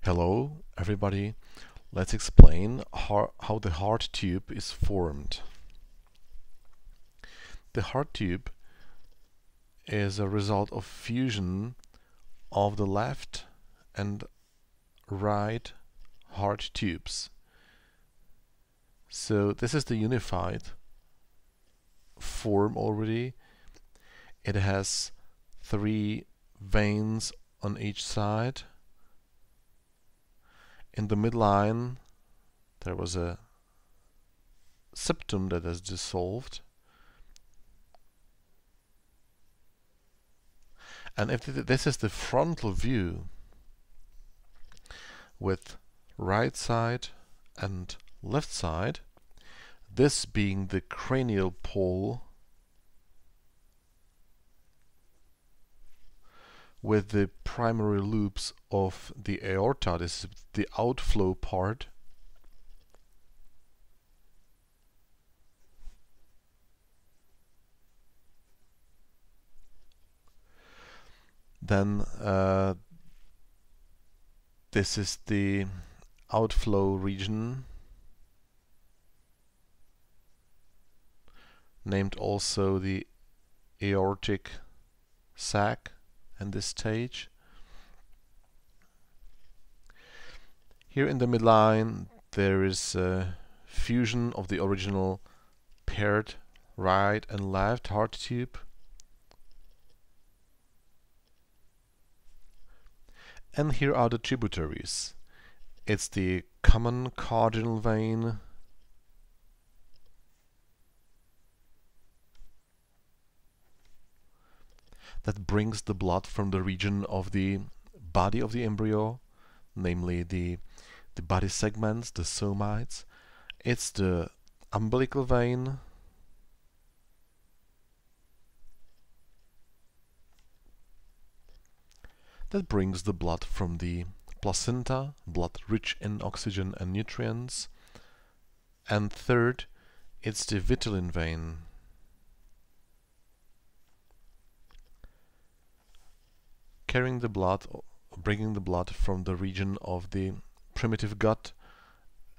Hello, everybody. Let's explain how the heart tube is formed. The heart tube is a result of fusion of the left and right heart tubes. So this is the unified form already. It has 3 veins on each side. In the midline there was a septum that is dissolved. And if this is the frontal view with right side and left side, this being the cranial pole with the primary loops of the aorta, this is the outflow part, then this is the outflow region, named also the aortic sac in this stage. Here in the midline there is a fusion of the original paired right and left heart tube. And here are the tributaries. It's the common cardinal vein, that brings the blood from the region of the body of the embryo, namely the body segments, the somites. It's the umbilical vein, that brings the blood from the placenta, blood rich in oxygen and nutrients. And third, it's the vitelline vein, carrying the blood, bringing the blood from the region of the primitive gut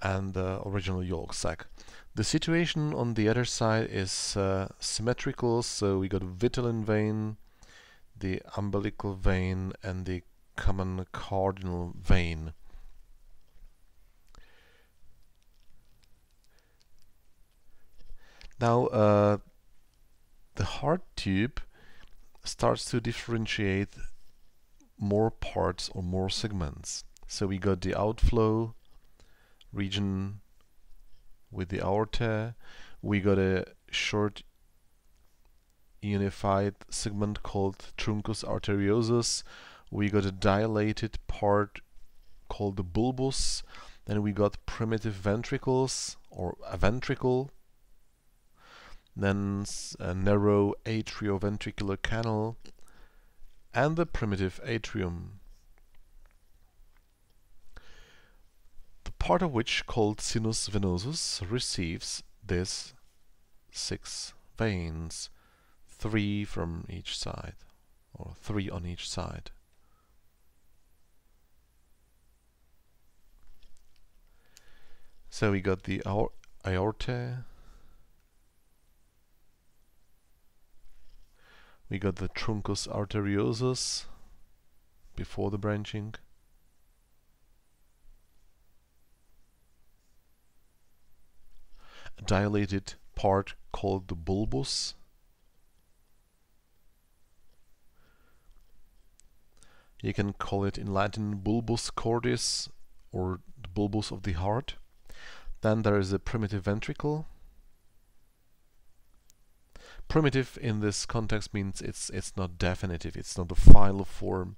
and the original yolk sac. The situation on the other side is symmetrical, so we got vitelline vein, the umbilical vein, and the common cardinal vein. Now the heart tube starts to differentiate more parts or more segments. So we got the outflow region with the aorta, we got a short unified segment called truncus arteriosus, we got a dilated part called the bulbus, then we got primitive ventricles or a ventricle, then a narrow atrioventricular canal, and the primitive atrium, the part of which, called sinus venosus, receives these 6 veins, 3 from each side, or 3 on each side. So we got the aorta, we got the truncus arteriosus before the branching, a dilated part called the bulbus, you can call it in Latin bulbus cordis, or the bulbus of the heart. Then there is a primitive ventricle. Primitive in this context means it's not definitive, it's not the final form,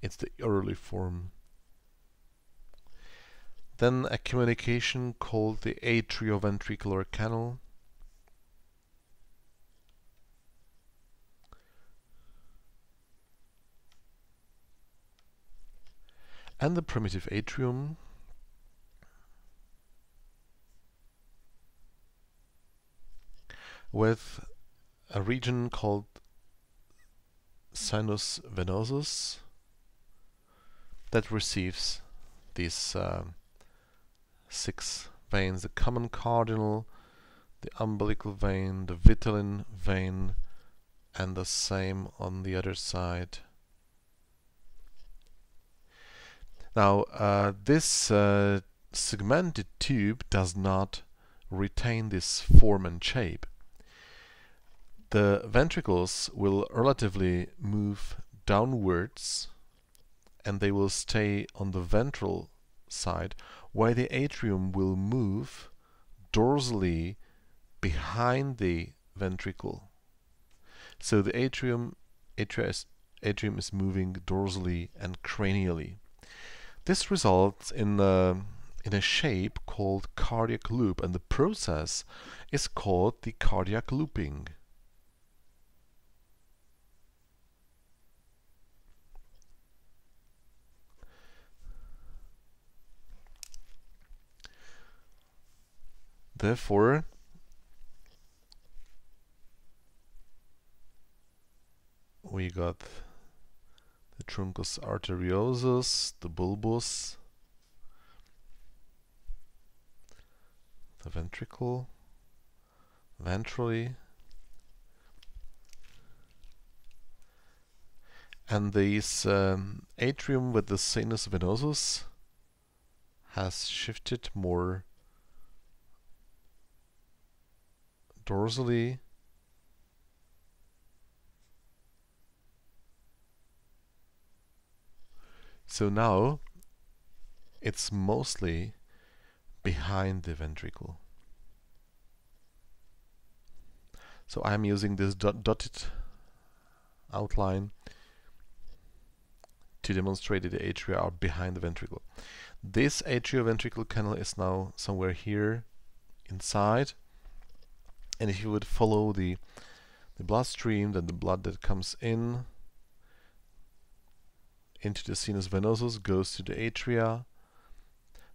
it's the early form. Then a communication called the atrioventricular canal, and the primitive atrium, with a region called sinus venosus, that receives these 6 veins: the common cardinal, the umbilical vein, the vitelline vein, and the same on the other side. Now, this segmented tube does not retain this form and shape. The ventricles will relatively move downwards, and they will stay on the ventral side, while the atrium will move dorsally behind the ventricle. So the atrium is moving dorsally and cranially. This results in a shape called cardiac loop, and the process is called the cardiac looping. Therefore, we got the truncus arteriosus, the bulbus, the ventricle, ventrally, and this atrium with the sinus venosus has shifted more dorsally. So now it's mostly behind the ventricle. So I'm using this dotted outline to demonstrate that the atria are behind the ventricle. This atrioventricular canal is now somewhere here inside, and if you would follow the bloodstream, then the blood that comes in into the sinus venosus goes to the atria,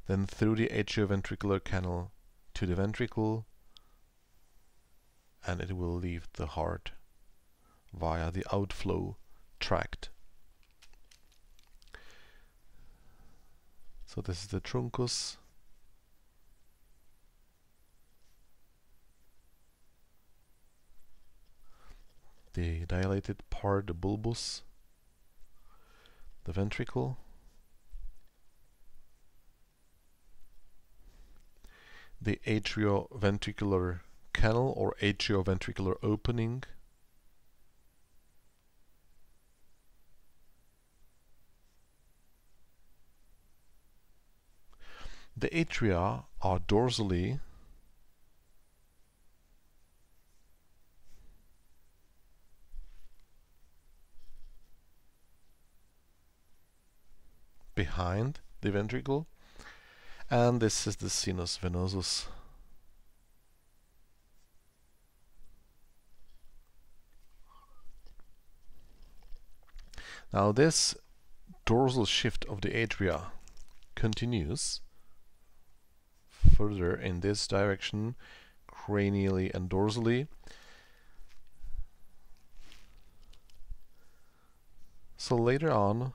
then through the atrioventricular canal to the ventricle, and it will leave the heart via the outflow tract. So this is the truncus. The dilated part, the bulbus, the ventricle, the atrioventricular canal or atrioventricular opening, the atria are dorsally behind the ventricle, and this is the sinus venosus. Now this dorsal shift of the atria continues further in this direction, cranially and dorsally. So later on,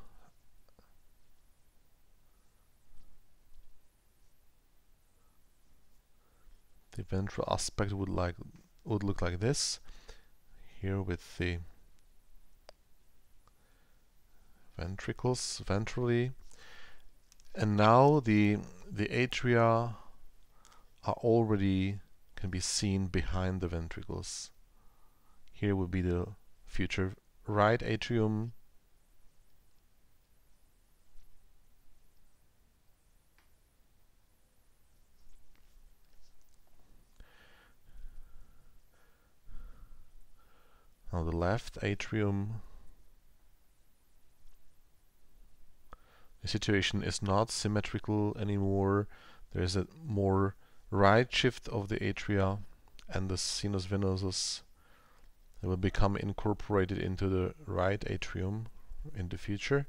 the ventral aspect would look like this, here with the ventricles ventrally, and now the atria are already can be seen behind the ventricles. Here would be the future right atrium, now the left atrium. The situation is not symmetrical anymore. There is a more right shift of the atria, and the sinus venosus will become incorporated into the right atrium in the future.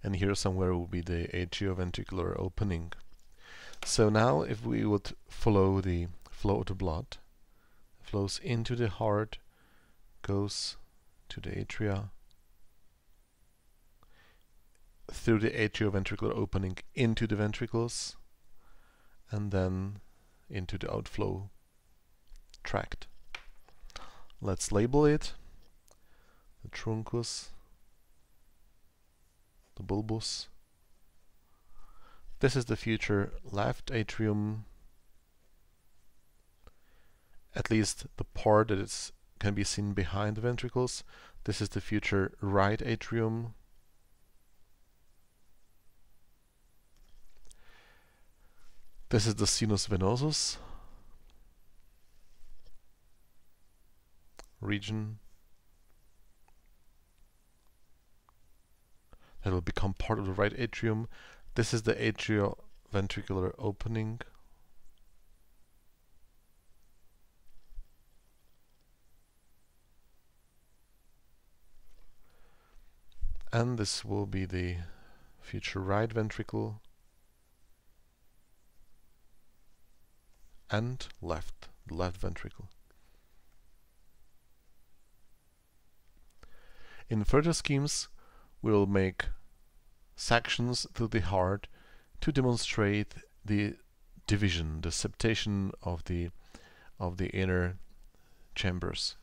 And here somewhere will be the atrioventricular opening. So now if we would follow the flow of the blood, it flows into the heart, goes to the atria, through the atrioventricular opening into the ventricles, and then into the outflow tract. Let's label it: the truncus, the bulbus. This is the future left atrium, at least the part that can be seen behind the ventricles. This is the future right atrium. This is the sinus venosus region that will become part of the right atrium. This is the atrioventricular opening. And this will be the future right ventricle and the left ventricle. In further schemes, we'll make sections through the heart to demonstrate the division, the septation of the inner chambers.